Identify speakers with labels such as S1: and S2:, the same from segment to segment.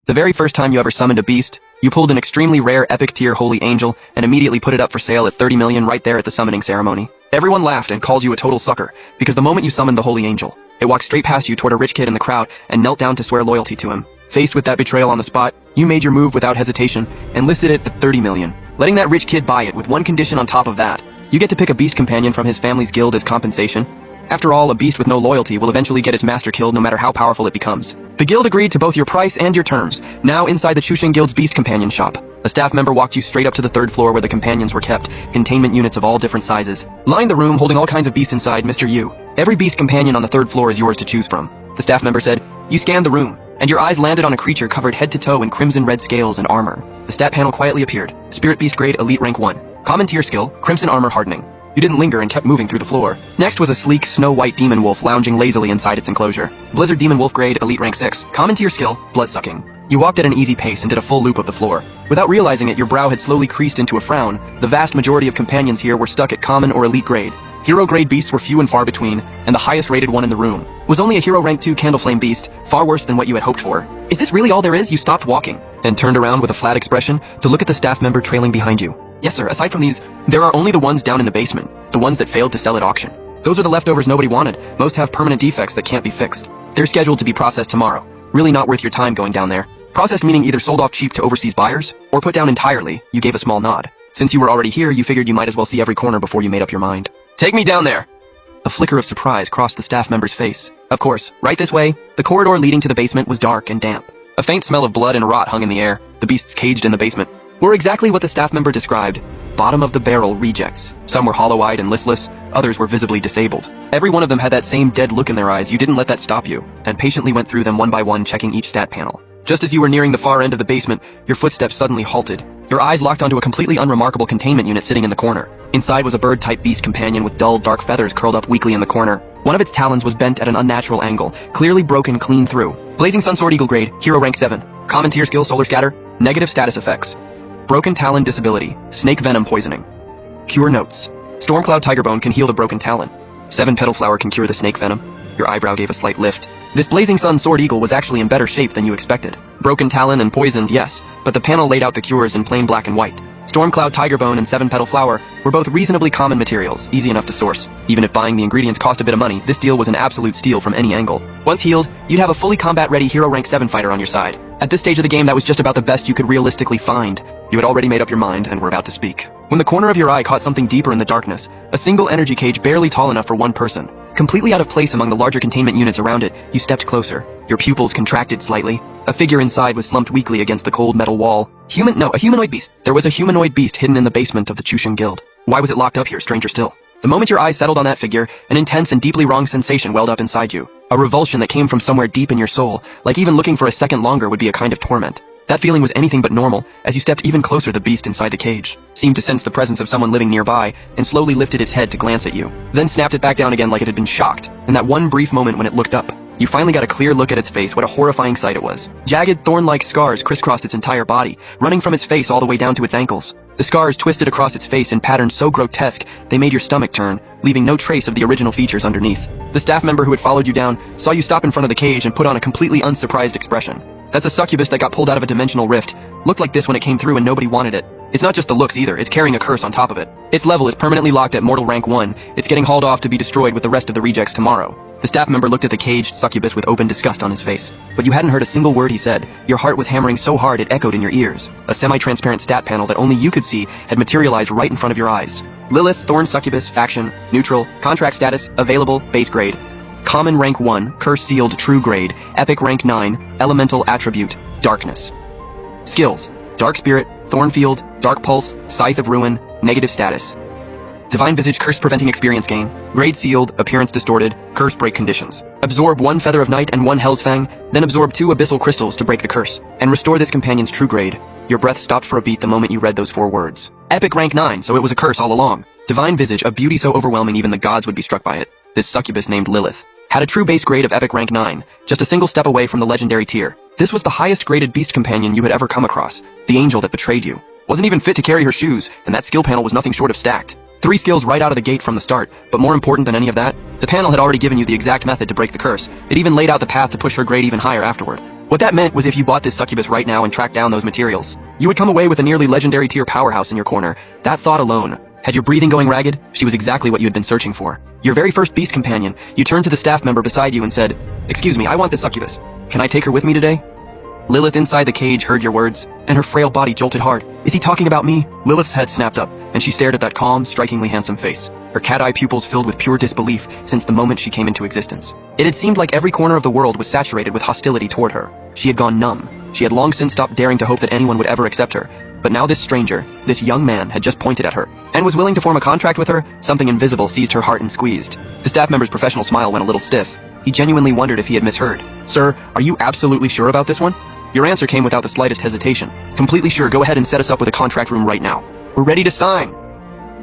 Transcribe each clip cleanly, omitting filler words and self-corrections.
S1: The very first time you ever summoned a beast, you pulled an extremely rare epic tier holy angel and immediately put it up for sale at 30 million right there at the summoning ceremony. Everyone laughed and called you a total sucker, because the moment you summoned the holy angel, it walked straight past you toward a rich kid in the crowd and knelt down to swear loyalty to him. Faced with that betrayal on the spot, you made your move without hesitation and listed it at 30 million, letting that rich kid buy it with one condition on top of that. You get to pick a beast companion from his family's guild as compensation. After all, a beast with no loyalty will eventually get its master killed no matter how powerful it becomes. The guild agreed to both your price and your terms. Now inside the Chushin Guild's beast companion shop, a staff member walked you straight up to the third floor where the companions were kept, containment units of all different sizes. Lined the room holding all kinds of beasts inside, Mr. Yu. Every beast companion on the third floor is yours to choose from. The staff member said, you scanned the room, and your eyes landed on a creature covered head to toe in crimson red scales and armor. The stat panel quietly appeared. Spirit Beast Grade Elite Rank 1. Common tier skill, Crimson Armor Hardening. You didn't linger and kept moving through the floor. Next was a sleek, snow-white demon wolf lounging lazily inside its enclosure. Blizzard Demon Wolf Grade Elite Rank 6. Common tier skill, Blood-Sucking. You walked at an easy pace and did a full loop of the floor. Without realizing it, your brow had slowly creased into a frown. The vast majority of companions here were stuck at Common or Elite Grade. Hero grade beasts were few and far between, and the highest rated one in the room was only a Hero Rank 2 Candleflame beast, far worse than what you had hoped for. Is this really all there is? You stopped walking and turned around with a flat expression to look at the staff member trailing behind you. Yes sir, aside from these, there are only the ones down in the basement, the ones that failed to sell at auction. Those are the leftovers nobody wanted. Most have permanent defects that can't be fixed. They're scheduled to be processed tomorrow. Really not worth your time going down there. Processed meaning either sold off cheap to overseas buyers, or put down entirely. You gave a small nod. Since you were already here, you figured you might as well see every corner before you made up your mind. Take me down there! A flicker of surprise crossed the staff member's face. Of course, right this way. The corridor leading to the basement was dark and damp. A faint smell of blood and rot hung in the air. The beasts caged in the basement were exactly what the staff member described. Bottom of the barrel rejects. Some were hollow-eyed and listless, others were visibly disabled. Every one of them had that same dead look in their eyes. You didn't let that stop you, and patiently went through them one by one, checking each stat panel. Just as you were nearing the far end of the basement, your footsteps suddenly halted. Your eyes locked onto a completely unremarkable containment unit sitting in the corner. Inside was a bird-type beast companion with dull, dark feathers curled up weakly in the corner. One of its talons was bent at an unnatural angle, clearly broken clean through. Blazing Sun Sword Eagle Grade, Hero Rank 7. Common tier skill Solar Scatter, negative status effects. Broken Talon Disability, Snake Venom Poisoning. Cure notes. Stormcloud Tigerbone can heal the broken talon. 7 Petal Flower can cure the snake venom. Your eyebrow gave a slight lift. This Blazing Sun Sword Eagle was actually in better shape than you expected. Broken talon and poisoned, yes, but the panel laid out the cures in plain black and white. Stormcloud Tigerbone and 7 Petal Flower were both reasonably common materials, easy enough to source. Even if buying the ingredients cost a bit of money, this deal was an absolute steal from any angle. Once healed, you'd have a fully combat-ready Hero Rank 7 fighter on your side. At this stage of the game, that was just about the best you could realistically find. You had already made up your mind and were about to speak, when the corner of your eye caught something deeper in the darkness, a single energy cage barely tall enough for one person. Completely out of place among the larger containment units around it, you stepped closer. Your pupils contracted slightly. A figure inside was slumped weakly against the cold metal wall. A humanoid beast. There was a humanoid beast hidden in the basement of the Chushin Guild. Why was it locked up here, stranger still? The moment your eyes settled on that figure, an intense and deeply wrong sensation welled up inside you. A revulsion that came from somewhere deep in your soul, like even looking for a second longer would be a kind of torment. That feeling was anything but normal. As you stepped even closer, the beast inside the cage seemed to sense the presence of someone living nearby and slowly lifted its head to glance at you, then snapped it back down again like it had been shocked. In that one brief moment when it looked up, you finally got a clear look at its face. What a horrifying sight it was. Jagged, thorn-like scars crisscrossed its entire body, running from its face all the way down to its ankles. The scars twisted across its face in patterns so grotesque they made your stomach turn, leaving no trace of the original features underneath. The staff member who had followed you down saw you stop in front of the cage and put on a completely unsurprised expression. That's a succubus that got pulled out of a dimensional rift. Looked like this when it came through and nobody wanted it. It's not just the looks either, it's carrying a curse on top of it. Its level is permanently locked at Mortal Rank 1. It's getting hauled off to be destroyed with the rest of the rejects tomorrow. The staff member looked at the caged succubus with open disgust on his face. But you hadn't heard a single word he said. Your heart was hammering so hard it echoed in your ears. A semi-transparent stat panel that only you could see had materialized right in front of your eyes. Lilith, Thorn Succubus, Faction, Neutral, Contract Status, Available, Base Grade. Common Rank 1, Curse Sealed, True Grade. Epic Rank 9, Elemental Attribute, Darkness. Skills: Dark Spirit, Thornfield, Dark Pulse, Scythe of Ruin, Negative Status. Divine Visage, Curse Preventing Experience Gain. Grade Sealed, Appearance Distorted, Curse Break Conditions. Absorb 1 Feather of Night and 1 Hell's Fang, then absorb 2 Abyssal Crystals to break the curse, and restore this companion's true grade. Your breath stopped for a beat the moment you read those 4 words. Epic Rank 9, so it was a curse all along. Divine Visage, a beauty so overwhelming even the gods would be struck by it. This succubus named Lilith had a true base grade of Epic Rank 9, just a single step away from the legendary tier. This was the highest graded beast companion you had ever come across, the angel that betrayed you. Wasn't even fit to carry her shoes, and that skill panel was nothing short of stacked. 3 skills right out of the gate from the start, but more important than any of that, the panel had already given you the exact method to break the curse. It even laid out the path to push her grade even higher afterward. What that meant was if you bought this succubus right now and tracked down those materials, you would come away with a nearly legendary tier powerhouse in your corner. That thought alone had your breathing going ragged. She was exactly what you had been searching for. Your very first beast companion. You turned to the staff member beside you and said, "Excuse me, I want this succubus. Can I take her with me today?" Lilith inside the cage heard your words, and her frail body jolted hard. Is he talking about me? Lilith's head snapped up, and she stared at that calm, strikingly handsome face. Her cat-eye pupils filled with pure disbelief since the moment she came into existence. It had seemed like every corner of the world was saturated with hostility toward her. She had gone numb. She had long since stopped daring to hope that anyone would ever accept her. But now this stranger, this young man, had just pointed at her, and was willing to form a contract with her. Something invisible seized her heart and squeezed. The staff member's professional smile went a little stiff. He genuinely wondered if he had misheard. "Sir, are you absolutely sure about this one?" Your answer came without the slightest hesitation. "Completely sure. Go ahead and set us up with a contract room right now. We're ready to sign."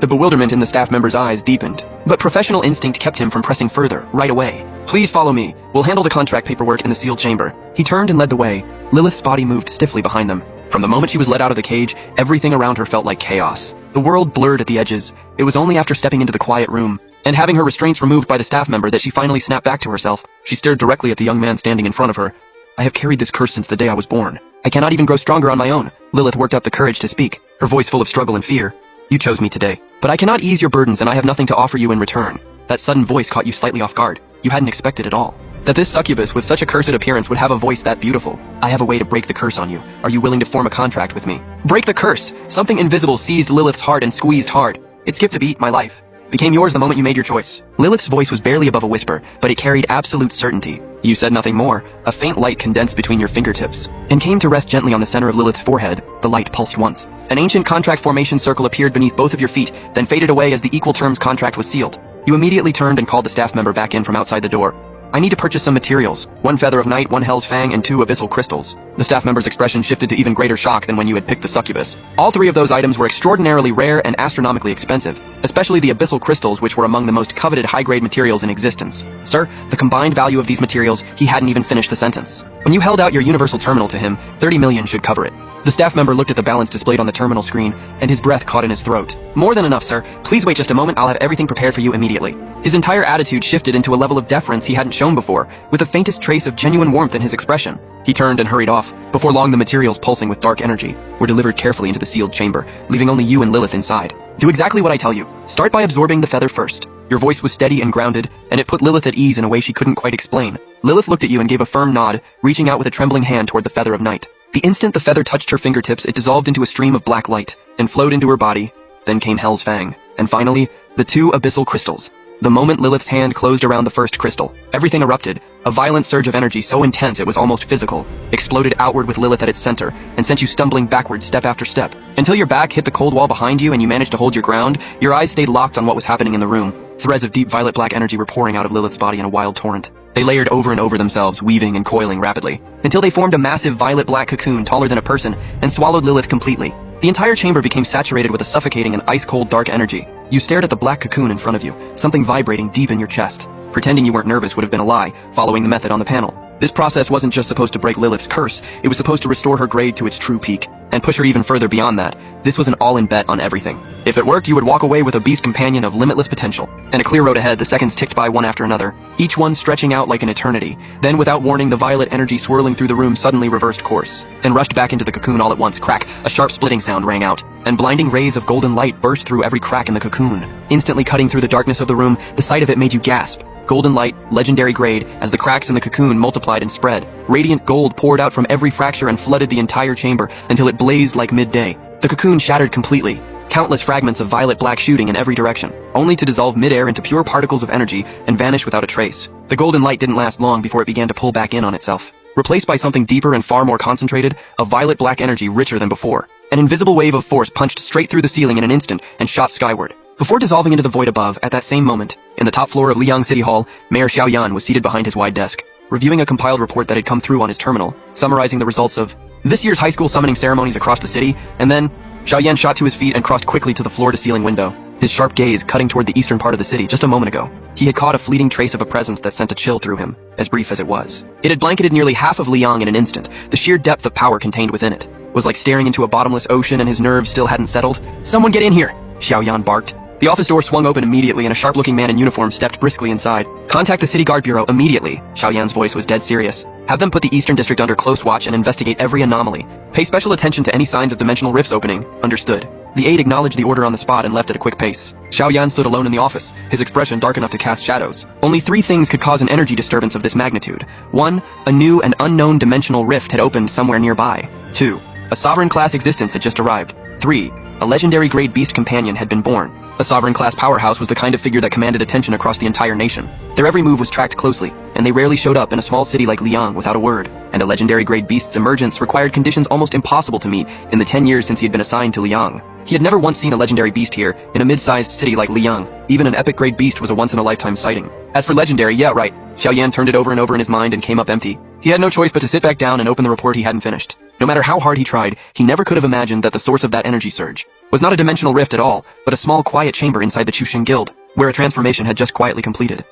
S1: The bewilderment in the staff member's eyes deepened, but professional instinct kept him from pressing further, right away. "Please follow me. We'll handle the contract paperwork in the sealed chamber." He turned and led the way. Lilith's body moved stiffly behind them. From the moment she was let out of the cage, everything around her felt like chaos. The world blurred at the edges. It was only after stepping into the quiet room, and having her restraints removed by the staff member, that she finally snapped back to herself. She stared directly at the young man standing in front of her. "I have carried this curse since the day I was born. I cannot even grow stronger on my own." Lilith worked up the courage to speak, her voice full of struggle and fear. "You chose me today, but I cannot ease your burdens, and I have nothing to offer you in return." That sudden voice caught you slightly off guard. You hadn't expected at all that this succubus with such a cursed appearance would have a voice that beautiful. "I have a way to break the curse on you. Are you willing to form a contract with me?" Break the curse! Something invisible seized Lilith's heart and squeezed hard. "It skipped a beat, my life became yours the moment you made your choice." Lilith's voice was barely above a whisper, but it carried absolute certainty. You said nothing more. A faint light condensed between your fingertips and came to rest gently on the center of Lilith's forehead. The light pulsed once. An ancient contract formation circle appeared beneath both of your feet, then faded away as the equal terms contract was sealed. You immediately turned and called the staff member back in from outside the door. "I need to purchase some materials. 1 feather of night, 1 hell's fang, and 2 abyssal crystals." The staff member's expression shifted to even greater shock than when you had picked the succubus. All 3 of those items were extraordinarily rare and astronomically expensive, especially the abyssal crystals, which were among the most coveted high-grade materials in existence. "Sir, the combined value of these materials," he hadn't even finished the sentence. When you held out your universal terminal to him, 30 million should cover it. The staff member looked at the balance displayed on the terminal screen, and his breath caught in his throat. "More than enough, sir. Please wait just a moment. I'll have everything prepared for you immediately." His entire attitude shifted into a level of deference he hadn't shown before, with the faintest trace of genuine warmth in his expression. He turned and hurried off. Before long, the materials pulsing with dark energy were delivered carefully into the sealed chamber, leaving only you and Lilith inside. "Do exactly what I tell you. Start by absorbing the feather first." Your voice was steady and grounded, and it put Lilith at ease in a way she couldn't quite explain. Lilith looked at you and gave a firm nod, reaching out with a trembling hand toward the feather of night. The instant the feather touched her fingertips, it dissolved into a stream of black light and flowed into her body. Then came Hell's Fang, and finally, the 2 abyssal crystals. The moment Lilith's hand closed around the first crystal, everything erupted. A violent surge of energy so intense it was almost physical exploded outward with Lilith at its center and sent you stumbling backward step after step, until your back hit the cold wall behind you and you managed to hold your ground. Your eyes stayed locked on what was happening in the room. Threads of deep violet black energy were pouring out of Lilith's body in a wild torrent. They layered over and over themselves, weaving and coiling rapidly, until they formed a massive violet black cocoon taller than a person and swallowed Lilith completely. The entire chamber became saturated with a suffocating and ice-cold dark energy. You stared at the black cocoon in front of you, something vibrating deep in your chest. Pretending you weren't nervous would have been a lie, following the method on the panel. This process wasn't just supposed to break Lilith's curse, it was supposed to restore her grade to its true peak, and push her even further beyond that. This was an all-in bet on everything. If it worked, you would walk away with a beast companion of limitless potential. And a clear road ahead. The seconds ticked by one after another, each one stretching out like an eternity. Then, without warning, the violet energy swirling through the room suddenly reversed course, and rushed back into the cocoon all at once. Crack! A sharp splitting sound rang out, and blinding rays of golden light burst through every crack in the cocoon. Instantly cutting through the darkness of the room, the sight of it made you gasp. Golden light, legendary grade, as the cracks in the cocoon multiplied and spread. Radiant gold poured out from every fracture and flooded the entire chamber until it blazed like midday. The cocoon shattered completely, countless fragments of violet black shooting in every direction, only to dissolve midair into pure particles of energy and vanish without a trace. The golden light didn't last long before it began to pull back in on itself, replaced by something deeper and far more concentrated, a violet black energy richer than before. An invisible wave of force punched straight through the ceiling in an instant and shot skyward, before dissolving into the void above. At that same moment, in the top floor of Liang City Hall, Mayor Xiaoyan was seated behind his wide desk, reviewing a compiled report that had come through on his terminal, summarizing the results of this year's high school summoning ceremonies across the city. And then, Xiaoyan shot to his feet and crossed quickly to the floor-to-ceiling window, his sharp gaze cutting toward the eastern part of the city. Just a moment ago, he had caught a fleeting trace of a presence that sent a chill through him, as brief as it was. It had blanketed nearly half of Liang in an instant. The sheer depth of power contained within it was like staring into a bottomless ocean, and his nerves still hadn't settled. "Someone get in here!" Xiaoyan barked. The office door swung open immediately and a sharp-looking man in uniform stepped briskly inside. "Contact the City Guard Bureau immediately." Xiaoyan's voice was dead serious. "Have them put the Eastern District under close watch and investigate every anomaly. Pay special attention to any signs of dimensional rifts opening." "Understood." The aide acknowledged the order on the spot and left at a quick pace. Xiaoyan stood alone in the office, his expression dark enough to cast shadows. Only 3 things could cause an energy disturbance of this magnitude. 1. A new and unknown dimensional rift had opened somewhere nearby. 2. A sovereign-class existence had just arrived. 3. A legendary-grade beast companion had been born. A sovereign-class powerhouse was the kind of figure that commanded attention across the entire nation. Their every move was tracked closely, and they rarely showed up in a small city like Liang without a word. And a legendary-grade beast's emergence required conditions almost impossible to meet in the 10 years since he had been assigned to Liang. He had never once seen a legendary beast here, in a mid-sized city like Liang. Even an epic-grade beast was a once-in-a-lifetime sighting. As for legendary, yeah, right. Xiaoyan turned it over and over in his mind and came up empty. He had no choice but to sit back down and open the report he hadn't finished. No matter how hard he tried, he never could have imagined that the source of that energy surge was not a dimensional rift at all, but a small quiet chamber inside the Chushin Guild, where a transformation had just quietly completed.